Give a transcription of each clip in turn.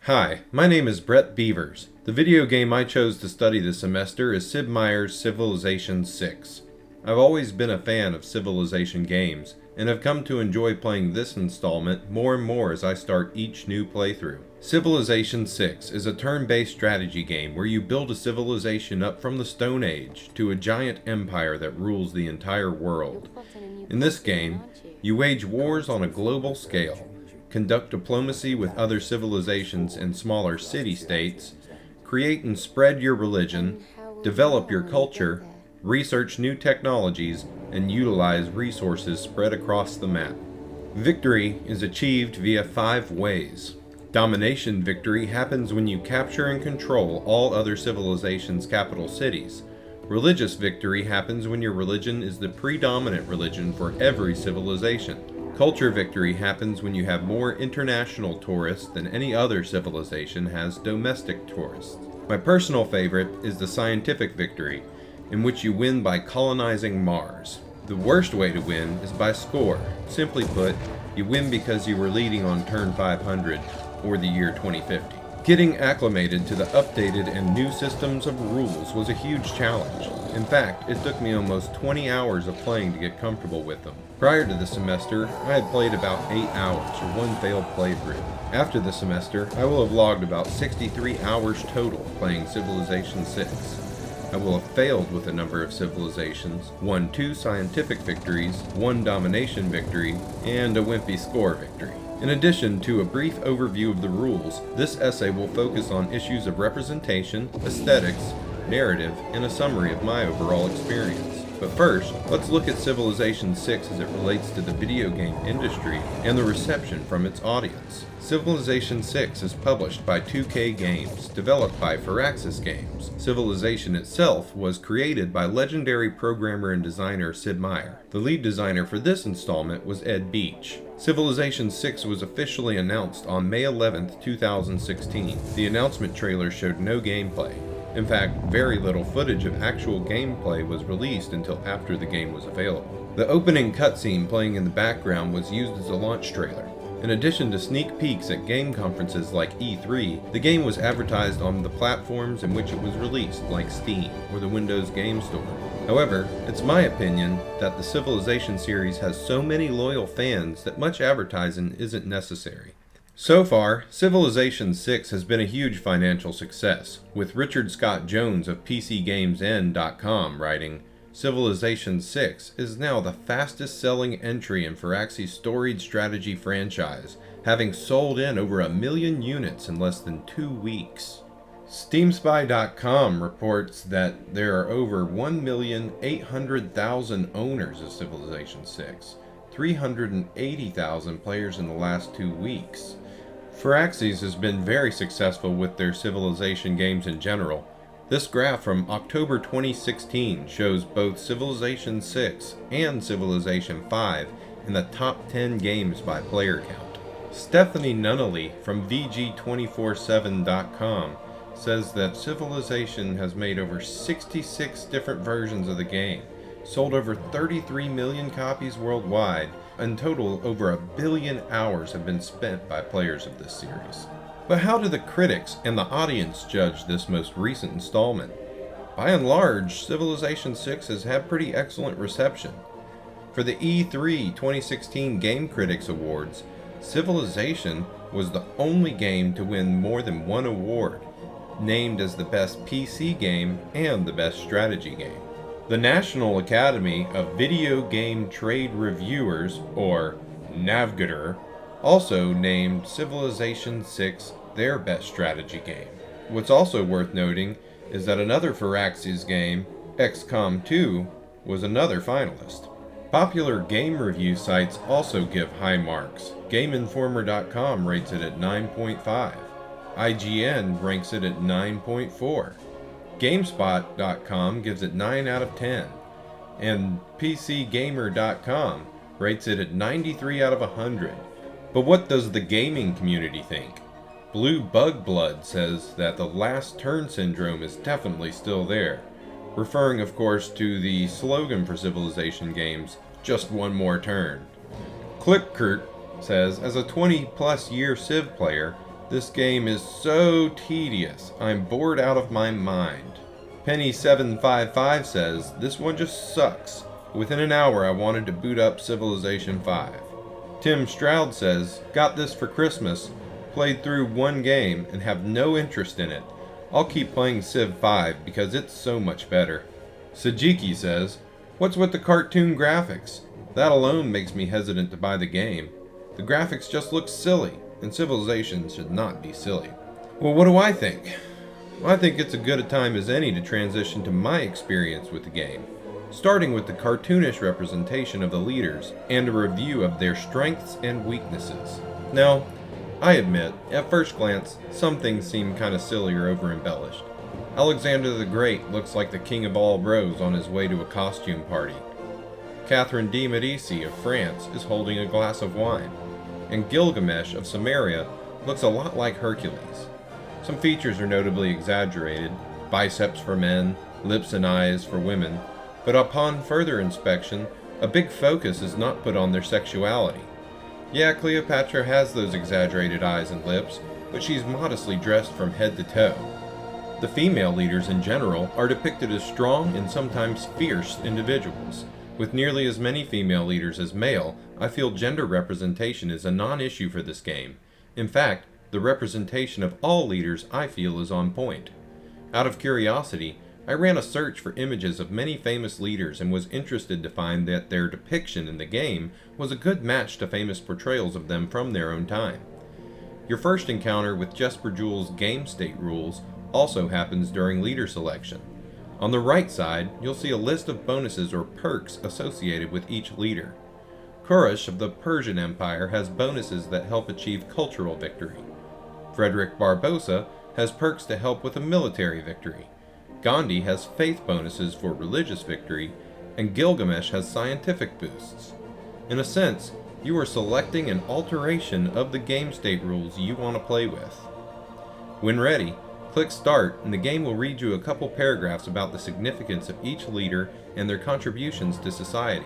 Hi, my name is Brett Beavers. The video game I chose to study this semester is Sid Meier's Civilization VI. I've always been a fan of Civilization games, and have come to enjoy playing this installment more and more as I start each new playthrough. Civilization VI is a turn-based strategy game where you build a civilization up from the Stone Age to a giant empire that rules the entire world. In this game, you wage wars on a global scale, conduct diplomacy with other civilizations and smaller city-states, create and spread your religion, develop your culture, research new technologies, and utilize resources spread across the map. Victory is achieved via 5 ways. Domination victory happens when you capture and control all other civilizations' capital cities. Religious victory happens when your religion is the predominant religion for every civilization. Culture victory happens when you have more international tourists than any other civilization has domestic tourists. My personal favorite is the scientific victory, in which you win by colonizing Mars. The worst way to win is by score. Simply put, you win because you were leading on turn 500 or the year 2050. Getting acclimated to the updated and new systems of rules was a huge challenge. In fact, it took me almost 20 hours of playing to get comfortable with them. Prior to the semester, I had played about 8 hours or 1 failed playthrough. After the semester, I will have logged about 63 hours total playing Civilization VI. I will have failed with a number of civilizations, won 2 scientific victories, 1 domination victory, and a wimpy score victory. In addition to a brief overview of the rules, this essay will focus on issues of representation, aesthetics, narrative, and a summary of my overall experience. But first, let's look at Civilization VI as it relates to the video game industry and the reception from its audience. Civilization VI is published by 2K Games, developed by Firaxis Games. Civilization itself was created by legendary programmer and designer Sid Meier. The lead designer for this installment was Ed Beach. Civilization VI was officially announced on May 11, 2016. The announcement trailer showed no gameplay. In fact, very little footage of actual gameplay was released until after the game was available. The opening cutscene playing in the background was used as a launch trailer. In addition to sneak peeks at game conferences like E3, the game was advertised on the platforms in which it was released, like Steam or the Windows Game Store. However, it's my opinion that the Civilization series has so many loyal fans that much advertising isn't necessary. So far, Civilization VI has been a huge financial success, with Richard Scott Jones of PCGamesN.com writing, "Civilization VI is now the fastest-selling entry in Firaxis' storied strategy franchise, having sold in over 1 million units in less than 2 weeks." SteamSpy.com reports that there are over 1,800,000 owners of Civilization VI, 380,000 players in the last 2 weeks. Firaxis has been very successful with their Civilization games in general. This graph from October 2016 shows both Civilization VI and Civilization V in the top 10 games by player count. Stephanie Nunnally from VG247.com says that Civilization has made over 66 different versions of the game, sold over 33 million copies worldwide, and total over 1 billion hours have been spent by players of this series. But how do the critics and the audience judge this most recent installment? By and large, Civilization VI has had pretty excellent reception. For the E3 2016 Game Critics Awards, Civilization was the only game to win more than 1 award, named as the best PC game and the best strategy game. The National Academy of Video Game Trade Reviewers, or NAVGATR, also named Civilization VI their best strategy game. What's also worth noting is that another Firaxis game, XCOM 2, was another finalist. Popular game review sites also give high marks. GameInformer.com rates it at 9.5. IGN ranks it at 9.4. GameSpot.com gives it 9 out of 10, and PCGamer.com rates it at 93 out of 100. But what does the gaming community think? Blue Bug Blood says that the last turn syndrome is definitely still there, referring of course to the slogan for Civilization games, just one more turn. Clipkert says, as a 20-plus year Civ player, This game is so tedious. I'm bored out of my mind. Penny755 says, this one just sucks. Within an hour I wanted to boot up Civilization 5. Tim Stroud says, got this for Christmas, played through one game and have no interest in it. I'll keep playing Civ 5 because it's so much better. Sajiki says, what's with the cartoon graphics? That alone makes me hesitant to buy the game. The graphics just look silly, and Civilization should not be silly. Well, what do I think? Well, I think it's as good a time as any to transition to my experience with the game, starting with the cartoonish representation of the leaders and a review of their strengths and weaknesses. Now, I admit, at first glance, some things seem kinda silly or over-embellished. Alexander the Great looks like the king of all bros on his way to a costume party. Catherine de' Medici of France is holding a glass of wine, and Gilgamesh of Samaria looks a lot like Hercules. Some features are notably exaggerated, biceps for men, lips and eyes for women, but upon further inspection, a big focus is not put on their sexuality. Yeah, Cleopatra has those exaggerated eyes and lips, but she's modestly dressed from head to toe. The female leaders in general are depicted as strong and sometimes fierce individuals. With nearly as many female leaders as male, I feel gender representation is a non-issue for this game. In fact, the representation of all leaders I feel is on point. Out of curiosity, I ran a search for images of many famous leaders and was interested to find that their depiction in the game was a good match to famous portrayals of them from their own time. Your first encounter with Jesper Juhl's game state rules also happens during leader selection. On the right side, you'll see a list of bonuses or perks associated with each leader. Kurush of the Persian Empire has bonuses that help achieve cultural victory. Frederick Barbarossa has perks to help with a military victory. Gandhi has faith bonuses for religious victory, and Gilgamesh has scientific boosts. In a sense, you are selecting an alteration of the game state rules you want to play with. When ready, click Start and the game will read you a couple paragraphs about the significance of each leader and their contributions to society.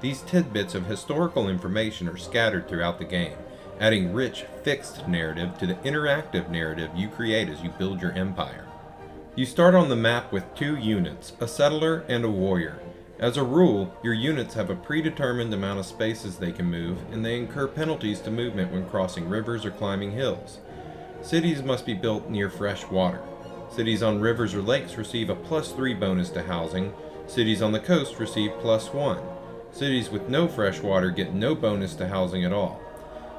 These tidbits of historical information are scattered throughout the game, adding rich, fixed narrative to the interactive narrative you create as you build your empire. You start on the map with two units, a settler and a warrior. As a rule, your units have a predetermined amount of spaces they can move, and they incur penalties to movement when crossing rivers or climbing hills. Cities must be built near fresh water. Cities on rivers or lakes receive a +3 bonus to housing. Cities on the coast receive +1. Cities with no fresh water get no bonus to housing at all.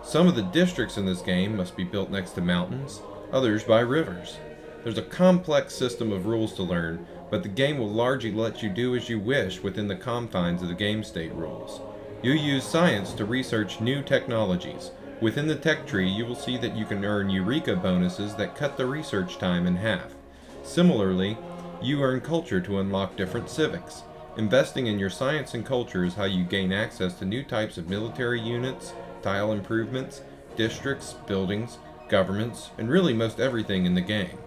Some of the districts in this game must be built next to mountains, others by rivers. There's a complex system of rules to learn, but the game will largely let you do as you wish within the confines of the game state rules. You use science to research new technologies. Within the tech tree, you will see that you can earn Eureka bonuses that cut the research time in half. Similarly, you earn culture to unlock different civics. Investing in your science and culture is how you gain access to new types of military units, tile improvements, districts, buildings, governments, and really most everything in the game.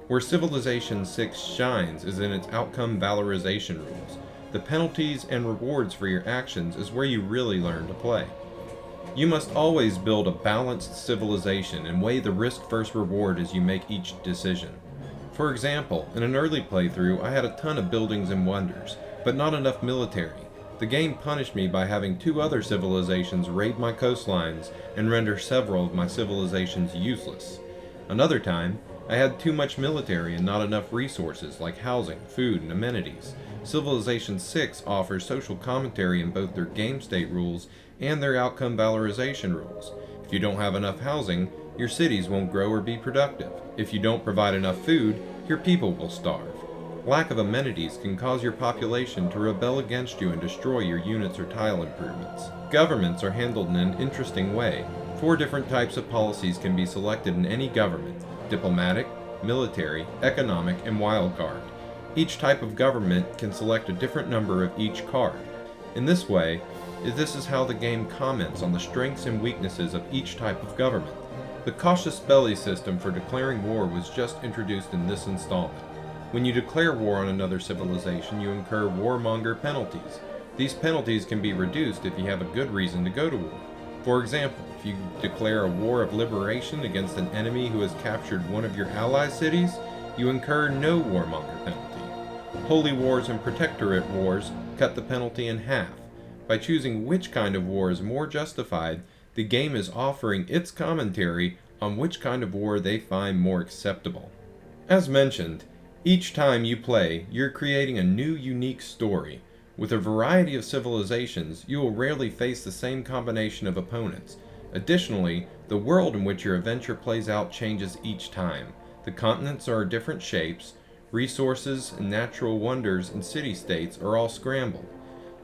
Where Civilization 6 shines is in its outcome valorization rules. The penalties and rewards for your actions is where you really learn to play. You must always build a balanced civilization and weigh the risk versus reward as you make each decision. For example, in an early playthrough I had a ton of buildings and wonders, but not enough military. The game punished me by having 2 other civilizations raid my coastlines and render several of my civilizations useless. Another time, I had too much military and not enough resources like housing, food, and amenities. Civilization 6 offers social commentary in both their game state rules and their outcome valorization rules. If you don't have enough housing, your cities won't grow or be productive. If you don't provide enough food, your people will starve. Lack of amenities can cause your population to rebel against you and destroy your units or tile improvements. Governments are handled in an interesting way. 4 different types of policies can be selected in any government: diplomatic, military, economic, and wildcard. Each type of government can select a different number of each card. In this way, this is how the game comments on the strengths and weaknesses of each type of government. The casus belli system for declaring war was just introduced in this installment. When you declare war on another civilization, you incur warmonger penalties. These penalties can be reduced if you have a good reason to go to war. For example, if you declare a war of liberation against an enemy who has captured one of your ally cities, you incur no warmonger penalty. Holy wars and protectorate wars cut the penalty in half. By choosing which kind of war is more justified, the game is offering its commentary on which kind of war they find more acceptable. As mentioned, each time you play, you're creating a new unique story. With a variety of civilizations, you will rarely face the same combination of opponents. Additionally, the world in which your adventure plays out changes each time. The continents are different shapes, resources and natural wonders and city-states are all scrambled.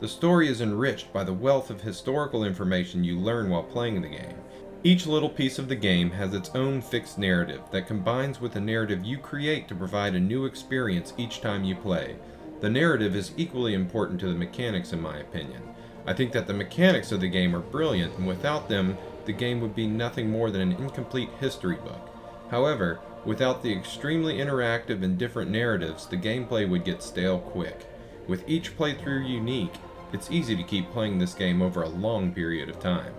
The story is enriched by the wealth of historical information you learn while playing the game. Each little piece of the game has its own fixed narrative that combines with the narrative you create to provide a new experience each time you play. The narrative is equally important to the mechanics in my opinion. I think that the mechanics of the game are brilliant, and without them, the game would be nothing more than an incomplete history book. However, without the extremely interactive and different narratives, the gameplay would get stale quick. With each playthrough unique, it's easy to keep playing this game over a long period of time.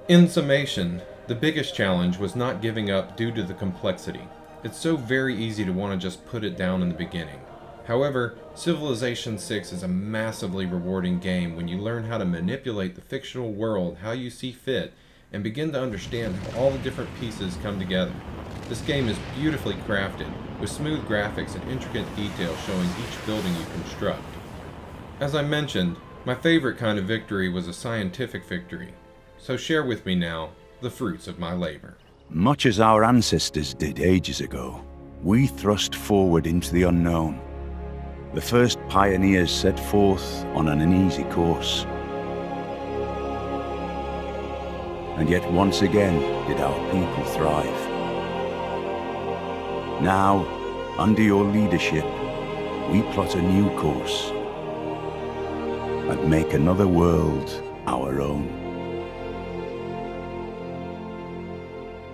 In summation, the biggest challenge was not giving up due to the complexity. It's so very easy to want to just put it down in the beginning. However, Civilization 6 is a massively rewarding game when you learn how to manipulate the fictional world how you see fit and begin to understand how all the different pieces come together. This game is beautifully crafted, with smooth graphics and intricate detail showing each building you construct. As I mentioned, my favorite kind of victory was a scientific victory. So share with me now the fruits of my labor. Much as our ancestors did ages ago, we thrust forward into the unknown. The first pioneers set forth on an uneasy course. And yet once again did our people thrive. Now, under your leadership, we plot a new course and make another world our own.